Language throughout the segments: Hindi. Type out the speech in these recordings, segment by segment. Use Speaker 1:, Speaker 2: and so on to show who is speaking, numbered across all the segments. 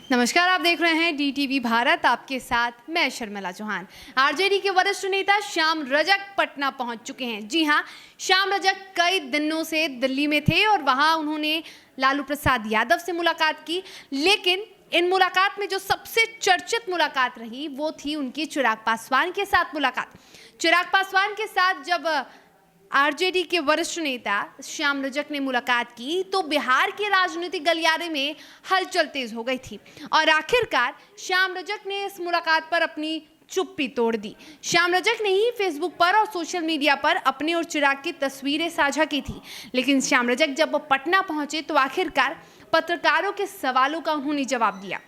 Speaker 1: नमस्कार, आप देख रहे हैं DTV भारत। आपके साथ मैं शर्मिला चौहान। आरजेडी के वरिष्ठ नेता श्याम रजक पटना पहुंच चुके हैं। जी हां, श्याम रजक कई दिनों से दिल्ली में थे और वहां उन्होंने लालू प्रसाद यादव से मुलाकात की। लेकिन इन मुलाकात में जो सबसे चर्चित मुलाकात रही वो थी उनकी चिराग पासवान के साथ मुलाकात। चिराग पासवान के साथ जब आरजेडी के वरिष्ठ नेता श्याम रजक ने मुलाकात की तो बिहार के राजनीतिक गलियारे में हलचल तेज हो गई थी और आखिरकार श्याम रजक ने इस मुलाकात पर अपनी चुप्पी तोड़ दी। श्याम रजक ने ही फेसबुक पर और सोशल मीडिया पर अपने और चिराग की तस्वीरें साझा की थी। लेकिन श्याम रजक जब पटना पहुंचे तो आखिरकार पत्रकारों के सवालों का उन्होंने जवाब दिया।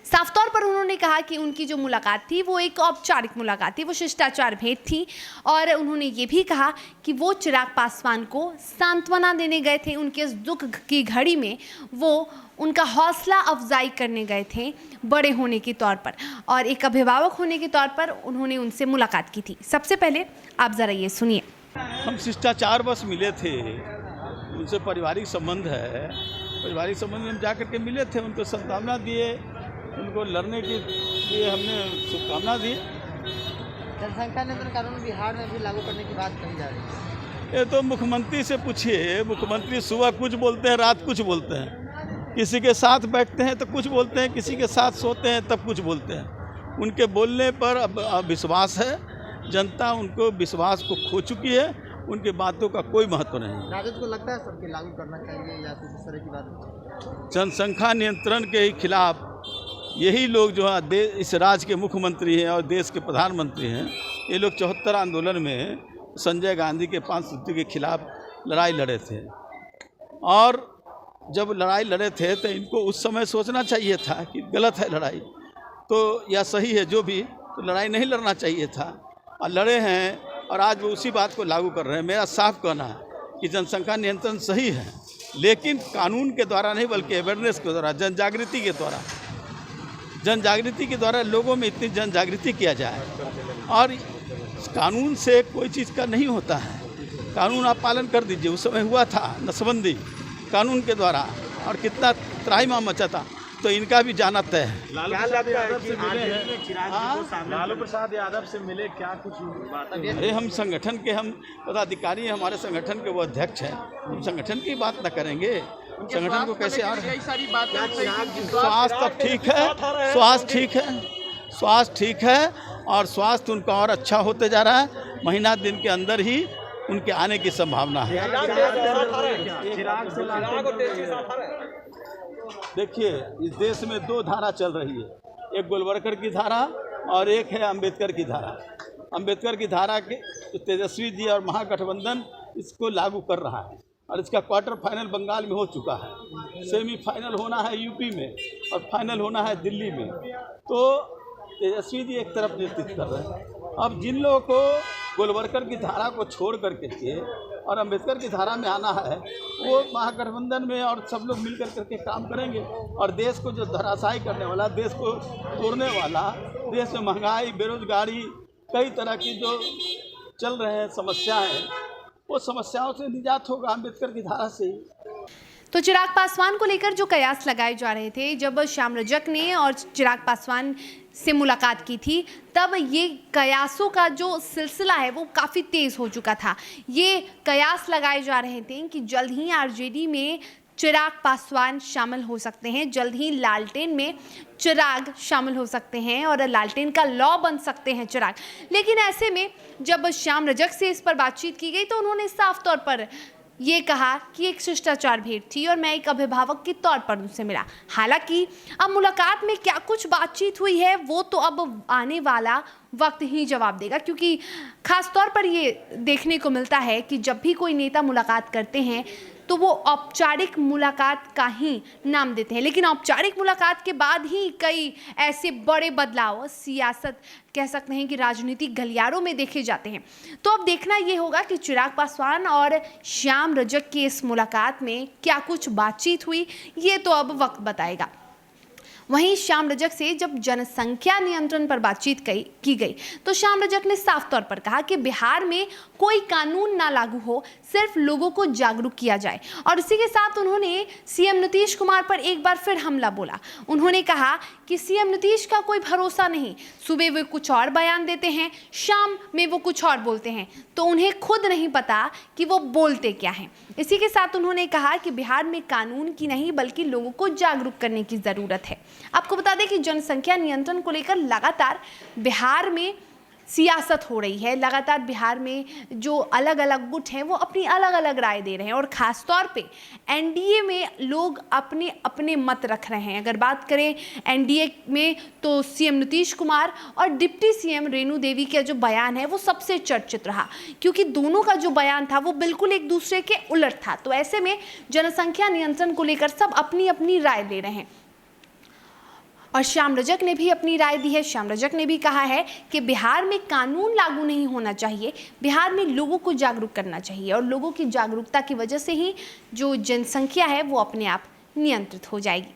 Speaker 1: साफ तौर पर उन्होंने कहा कि उनकी जो मुलाकात थी वो एक औपचारिक मुलाकात थी, वो शिष्टाचार भेंट थी। और उन्होंने ये भी कहा कि वो चिराग पासवान को सांत्वना देने गए थे, उनके इस दुख की घड़ी में वो उनका हौसला अफजाई करने गए थे बड़े होने के तौर पर और एक अभिभावक होने के तौर पर उन्होंने उनसे मुलाकात की थी। सबसे पहले आप ज़रा ये सुनिए।
Speaker 2: हम शिष्टाचार बस मिले थे, उनसे पारिवारिक संबंध है, पारिवारिक संबंध में हम जा करके मिले थे, उनको सद्भावना दिए, उनको लड़ने के लिए हमने शुभकामना दी।
Speaker 3: जनसंख्या नियंत्रण कानून बिहार में भी लागू करने की बात कही जा रही है।
Speaker 2: ये तो मुख्यमंत्री से पूछिए। मुख्यमंत्री सुबह कुछ बोलते हैं, रात कुछ बोलते हैं। किसी के साथ बैठते हैं तो कुछ बोलते हैं, किसी के साथ सोते हैं तब कुछ बोलते हैं। उनके बोलने पर अब विश्वास है, जनता उनको विश्वास को खो चुकी है, उनकी बातों का कोई महत्व नहीं।
Speaker 3: राजद को लगता है सबके लागू करना चाहिए या कुछ इस तरह की बात?
Speaker 2: जनसंख्या नियंत्रण के खिलाफ यही लोग जो है इस राज्य के मुख्यमंत्री हैं और देश के प्रधानमंत्री हैं, ये लोग 74 आंदोलन में संजय गांधी के 5 सूत्री के खिलाफ लड़ाई लड़े थे। और जब लड़ाई लड़े थे तो इनको उस समय सोचना चाहिए था कि गलत है लड़ाई तो या सही है, जो भी, तो लड़ाई नहीं लड़ना चाहिए था और लड़े हैं और आज वो उसी बात को लागू कर रहे हैं। मेरा साफ कहना है कि जनसंख्या नियंत्रण सही है, लेकिन कानून के द्वारा नहीं बल्कि अवेयरनेस के द्वारा, जन जागृति के द्वारा लोगों में इतनी जन जागृति किया जाए। और कानून से कोई चीज़ का नहीं होता है, कानून आप पालन कर दीजिए। उस समय हुआ था नसबंदी कानून के द्वारा और कितना त्राहिमाम मचा था, तो इनका भी जाना तय है।
Speaker 4: लालू प्रसाद यादव से मिले, क्या कुछ बात?
Speaker 2: अरे हम संगठन के हम पदाधिकारी हैं, हमारे संगठन के वो अध्यक्ष हैं, हम संगठन की बात न करेंगे? संगठन को कैसे? और स्वास्थ्य तब ठीक है, स्वास्थ्य ठीक है, स्वास्थ्य ठीक है और स्वास्थ्य उनका और अच्छा होते जा रहा है। महीना दिन के अंदर ही उनके आने की संभावना है। देखिए, इस देश में 2 धारा चल रही है, एक गोलवलकर की धारा और एक है अंबेडकर की धारा। अंबेडकर की धारा के तेजस्वी जी और महागठबंधन इसको लागू कर रहा है और इसका क्वार्टर फाइनल बंगाल में हो चुका है, सेमीफाइनल होना है यूपी में और फाइनल होना है दिल्ली में। तो तेजस्वी जी एक तरफ नेतृत्व कर रहे हैं। अब जिन लोगों को गोलवलकर की धारा को छोड़ करके और अंबेडकर की धारा में आना है, वो महागठबंधन में और सब लोग मिल करके काम करेंगे और देश को जो धराशायी करने वाला, देश को तोड़ने वाला, देश में महंगाई, बेरोजगारी, कई तरह की जो चल रहे हैं समस्याएं, वो समस्याओं से निजात होगा अंबेडकर की धारा से ही।
Speaker 1: तो चिराग पासवान को लेकर जो कयास लगाए जा रहे थे, जब श्याम रजक ने और चिराग पासवान से मुलाकात की थी तब ये कयासों का जो सिलसिला है वो काफ़ी तेज़ हो चुका था। ये कयास लगाए जा रहे थे कि जल्द ही आरजेडी में चिराग पासवान शामिल हो सकते हैं, जल्द ही लालटेन में चिराग शामिल हो सकते हैं और लालटेन का लॉ बन सकते हैं चिराग। लेकिन ऐसे में जब श्याम रजक से इस पर बातचीत की गई तो उन्होंने साफ तौर पर ये कहा कि एक शिष्टाचार भेंट थी और मैं एक अभिभावक के तौर पर उनसे मिला। हालांकि अब मुलाकात में क्या कुछ बातचीत हुई है वो तो अब आने वाला वक्त ही जवाब देगा, क्योंकि खास तौर पर ये देखने को मिलता है कि जब भी कोई नेता मुलाकात करते हैं तो वो औपचारिक मुलाकात का ही नाम देते हैं, लेकिन औपचारिक मुलाकात के बाद ही कई ऐसे बड़े बदलाव सियासत कह सकते हैं कि राजनीतिक गलियारों में देखे जाते हैं। तो अब देखना ये होगा कि चिराग पासवान और श्याम रजक की इस मुलाकात में क्या कुछ बातचीत हुई, ये तो अब वक्त बताएगा। वहीं श्याम रजक से जब जनसंख्या नियंत्रण पर बातचीत की गई तो श्याम रजक ने साफ तौर पर कहा कि बिहार में कोई कानून ना लागू हो, सिर्फ लोगों को जागरूक किया जाए। और इसी के साथ उन्होंने सीएम नीतीश कुमार पर एक बार फिर हमला बोला। उन्होंने कहा कि सीएम नीतीश का कोई भरोसा नहीं, सुबह वे कुछ और बयान देते हैं, शाम में वो कुछ और बोलते हैं, तो उन्हें खुद नहीं पता कि वो बोलते क्या हैं। इसी के साथ उन्होंने कहा कि बिहार में कानून की नहीं बल्कि लोगों को जागरूक करने की ज़रूरत है। आपको बता दें कि जनसंख्या नियंत्रण को लेकर लगातार बिहार में सियासत हो रही है। लगातार बिहार में जो अलग अलग गुट हैं वो अपनी अलग अलग राय दे रहे हैं और ख़ास तौर पे एनडीए में लोग अपने अपने मत रख रहे हैं। अगर बात करें एनडीए में तो सीएम नीतीश कुमार और डिप्टी सीएम रेणु देवी का जो बयान है वो सबसे चर्चित रहा, क्योंकि दोनों का जो बयान था वो बिल्कुल एक दूसरे के उलट था। तो ऐसे में जनसंख्या नियंत्रण को लेकर सब अपनी अपनी राय दे रहे हैं और श्याम रजक ने भी अपनी राय दी है। श्याम रजक ने भी कहा है कि बिहार में कानून लागू नहीं होना चाहिए, बिहार में लोगों को जागरूक करना चाहिए और लोगों की जागरूकता की वजह से ही जो जनसंख्या है वो अपने आप नियंत्रित हो जाएगी।